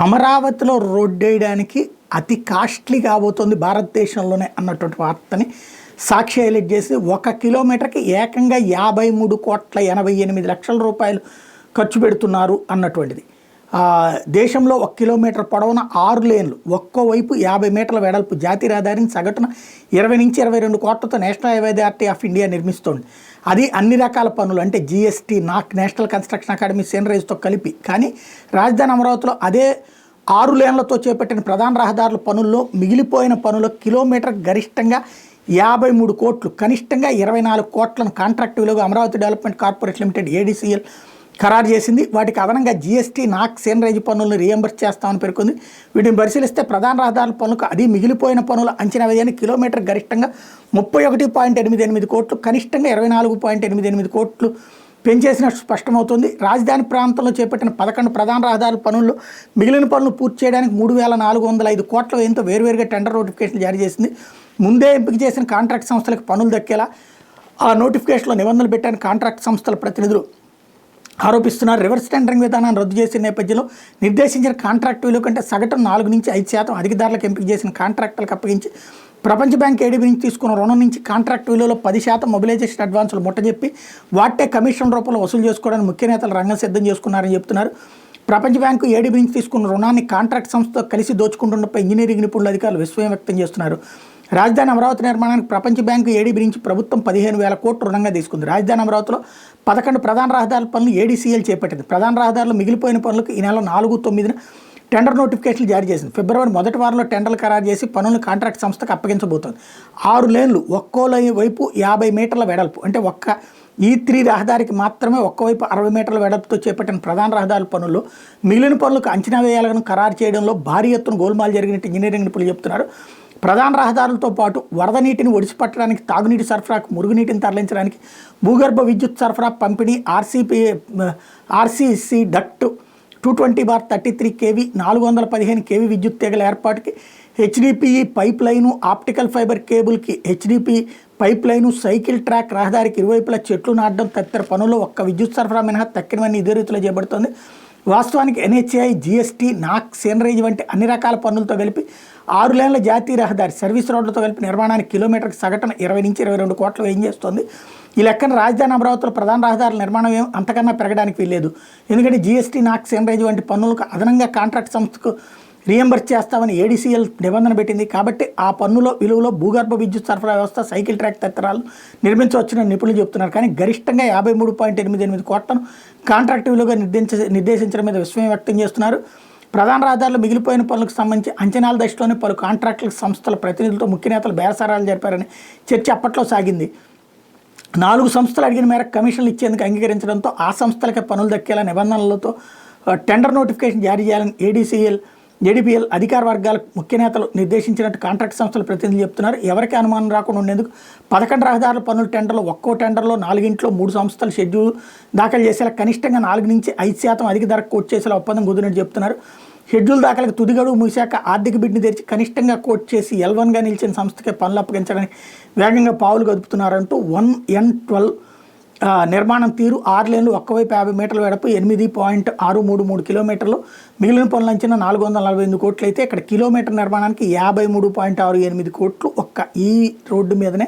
అమరావతిలో రోడ్డేయడానికి అతి కాస్ట్లీ కాబోతోంది భారతదేశంలోనే అన్నటువంటి వార్తని సాక్షి హైలైట్ చేసి 1 కిలోమీటర్కి ఏకంగా 53,88,00,000 రూపాయలు ఖర్చు పెడుతున్నారు అన్నటువంటిది. దేశంలో 1 కిలోమీటర్ పొడవున 6 లేన్లు, ఒక్కో వైపు 50 మీటర్ల వెడల్పు జాతీయ రహదారిని సగటున 20 నుంచి 22 కోట్లతో national highway authority of India నిర్మిస్తోంది. అది అన్ని రకాల పనులు అంటే జీఎస్టీ, నాక్, నేషనల్ కన్స్ట్రక్షన్ అకాడమీ, సన్రైజ్తో కలిపి. కానీ రాజధాని అమరావతిలో అదే 6 లేన్లతో చేపట్టిన ప్రధాన రహదారుల పనుల్లో మిగిలిపోయిన పనుల కిలోమీటర్ గరిష్టంగా 53 కోట్లు, కనిష్టంగా 24 కోట్లను కాంట్రాక్ట్ విలువగా Amaravati development corporation limited ADCL ఖరారు చేసింది. వాటికి అదనంగా జీఎస్టీ, నాక్, సన్రైజ్ పనులను రీఎంబర్స్ చేస్తామని పేర్కొంది. వీటిని పరిశీలిస్తే ప్రధాన రహదారుల పనులకు అది మిగిలిపోయిన పనుల అంచనా వ్యయాన్ని కిలోమీటర్ గరిష్టంగా 31.88 కోట్లు, కనిష్టంగా 24.88 కోట్లు పెంచేసినట్టు స్పష్టమవుతుంది. రాజధాని ప్రాంతంలో చేపట్టిన 11 ప్రధాన రహదారుల పనుల్లో మిగిలిన పనులు పూర్తి చేయడానికి 3,405 కోట్ల వ్యయంతో వేర్వేరుగా టెండర్ నోటిఫికేషన్ జారీ చేసింది. ముందే ఎంపిక చేసిన కాంట్రాక్ట్ సంస్థలకు పనులు దక్కేలా ఆ నోటిఫికేషన్లో నిబంధనలు పెట్టాలని కాంట్రాక్ట్ సంస్థల ప్రతినిధులు ఆరోపిస్తున్నారు. రివర్స్ టెండరింగ్ విధానాన్ని రద్దు చేసిన నేపథ్యంలో నిర్దేశించిన కాంట్రాక్ట్ విలువ కంటే సగటున 4 నుంచి 5% అధిక ధరలకు ఎంపిక చేసిన కాంట్రాక్టులకు అప్పగించి ప్రపంచ బ్యాంక్ ఏడీబీ నుంచి తీసుకున్న రుణం నుంచి కాంట్రాక్ట్ విలువలో 10% మొబిలైజేషన్ అడ్వాన్సులు ముట్టజెప్పి వాటే కమిషన్ రూపంలో వసూలు చేసుకోవడానికి ముఖ్య నేతలు రంగం సిద్ధం చేసుకున్నారని చెప్తున్నారు. ప్రపంచ బ్యాంకు ఏడీబీ నుంచి తీసుకున్న రుణాన్ని కాంట్రాక్ట్ సంస్థతో కలిసి దోచుకుంటున్నపై ఇంజనీరింగ్ నిపుణుల అధికారులు విస్మయం వ్యక్తం చేస్తున్నారు. రాజధాని అమరావతి నిర్మాణానికి ప్రపంచ బ్యాంకు ఏడీబీ నుంచి ప్రభుత్వం 15,000 కోట్లు రుణంగా తీసుకుంది. రాజధాని అమరావతిలో 11 ప్రధాన రహదారుల పనులు ఏడీసీఎల్ చేపట్టింది. ప్రధాన రహదారులు మిగిలిపోయిన పనులకు ఈ నెల 4, 9న టెండర్ నోటిఫికేషన్లు జారీ చేసింది. ఫిబ్రవరి మొదటి వారంలో టెండర్లు ఖరారు చేసి పనులను కాంట్రాక్ట్ సంస్థకు అప్పగించబోతోంది. 6 లేన్లు, ఒక్కో వైపు 50 మీటర్ల వెడల్పు అంటే ఒక్క E3 రహదారికి మాత్రమే ఒక్కవైపు 60 మీటర్ల వెడల్పుతో చేపట్టిన ప్రధాన రహదారుల పనుల్లో మిగిలిన పనులకు అంచనా వ్యయాలను ఖరారు చేయడంలో భారీ ఎత్తున గోల్మాల్ జరిగినట్టు ఇంజనీరింగ్ నిపుణులు చెప్తున్నారు. ప్రధాన రహదారులతో పాటు వరద నీటిని ఒడిసిపట్టడానికి, తాగునీటి సరఫరాకు, మురుగునీటిని తరలించడానికి, భూగర్భ విద్యుత్ సరఫరా, పంపిణీ, ఆర్సీసీ డక్ట్ 220/33 kV 415 kV విద్యుత్ తీగల ఏర్పాటుకి, H D P E pipe line, optical fibre కేబుల్కి H D P pipe line, cycle track, రహదారికి ఇరువైపులా చెట్లు నాటడం తదితర పనుల్లో ఒక్క విద్యుత్ సరఫరా మినహా తక్కినవన్నీ ఇదే రీతిలో చేపడుతోంది. వాస్తవానికి ఎన్హెచ్ఐ, జీఎస్టీ, నాక్, సన్రైజ్ వంటి అన్ని రకాల పనులతో కలిపి 6 లేన్ల జాతీయ రహదారి సర్వీస్ రోడ్లతో కలిపి నిర్మాణానికి కిలోమీటర్కి సగటున 20 నుంచి 22 కోట్లు వ్యయం చేస్తోంది. ఈ లెక్కన రాజధాని అమరావతిలో ప్రధాన రహదారుల నిర్మాణం అంతకన్నా పెరగడానికి వీల్లేదు. ఎందుకంటే జీఎస్టీ, నాక్, సన్రైజ్ వంటి పన్నులకు అదనంగా కాంట్రాక్ట్ సంస్థకు రీఎంబర్స్ చేస్తామని ఏడీసీఎల్ నిబంధన పెట్టింది. కాబట్టి ఆ పన్నులో విలువలో భూగర్భ విద్యుత్ సరఫరా వ్యవస్థ, సైకిల్ ట్రాక్ తదితరాలు నిర్మించవచ్చునని నిపుణులు చెబుతున్నారు. కానీ గరిష్టంగా 53.88 కోట్లను కాంట్రాక్ట్ విలువగా నిర్దేశించడం మీద విస్మయం వ్యక్తం చేస్తున్నారు. ప్రధాన రహదారులు మిగిలిపోయిన పనులకు సంబంధించి అంచనాల దశలోనే పలు కాంట్రాక్టుల సంస్థల ప్రతినిధులతో ముఖ్య నేతలు బేరసారాలు జరిపారని చర్చ అప్పట్లో సాగింది. 4 సంస్థలు అడిగిన మేరకు కమిషన్లు ఇచ్చేందుకు అంగీకరించడంతో ఆ సంస్థలకే పనులు దక్కేలా నిబంధనలతో టెండర్ నోటిఫికేషన్ జారీ చేయాలని ఏడీపీఎల్ అధికార వర్గాలకు ముఖ్య నేతలు నిర్దేశించినట్టు కాంట్రాక్ట్ సంస్థల ప్రతినిధులు చెప్తున్నారు. ఎవరికి అనుమానం రాకుండా ఉండేందుకు 11 రహదారుల పనుల టెండర్లో ఒక్కో టెండర్లో 4గింట్లో 3 సంస్థలు షెడ్యూల్ దాఖలు చేసేలా కనిష్టంగా 4 నుంచి 5% అధిక ధరకు కోట్ చేసేలా ఒప్పందం కుదిరినట్టు చెప్తున్నారు. షెడ్యూల్ దాఖలకు తుది గడువు ముగిశాక ఆర్థిక బిడ్ని తెరిచి కనిష్టంగా కోట్ చేసి L1గా నిలిచిన సంస్థకే పనులు అప్పగించడానికి వేగంగా పావులు కదుపుతున్నారంటూ 1N12 నిర్మాణం తీరు 6 లేన్లు, ఒక్కవైపు 50 మీటర్ల వెడపు 8.633 కిలోమీటర్లు, మిగిలిన పనుల అంచనా 448 కోట్లు అయితే ఇక్కడ కిలోమీటర్ నిర్మాణానికి 53.68 కోట్లు ఒక్క ఈ రోడ్డు మీదనే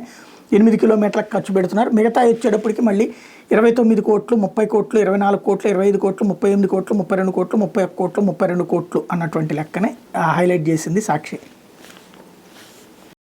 8 కిలోమీటర్లకు ఖర్చు పెడుతున్నారు. మిగతా వచ్చేటప్పటికి మళ్ళీ 29 కోట్లు, 30 కోట్లు, 24 కోట్లు, 25 కోట్లు, 38 కోట్లు, 32 కోట్లు, 31 కోట్లు, 32 కోట్లు అన్నటువంటి లెక్కనే హైలైట్ చేసింది సాక్షి.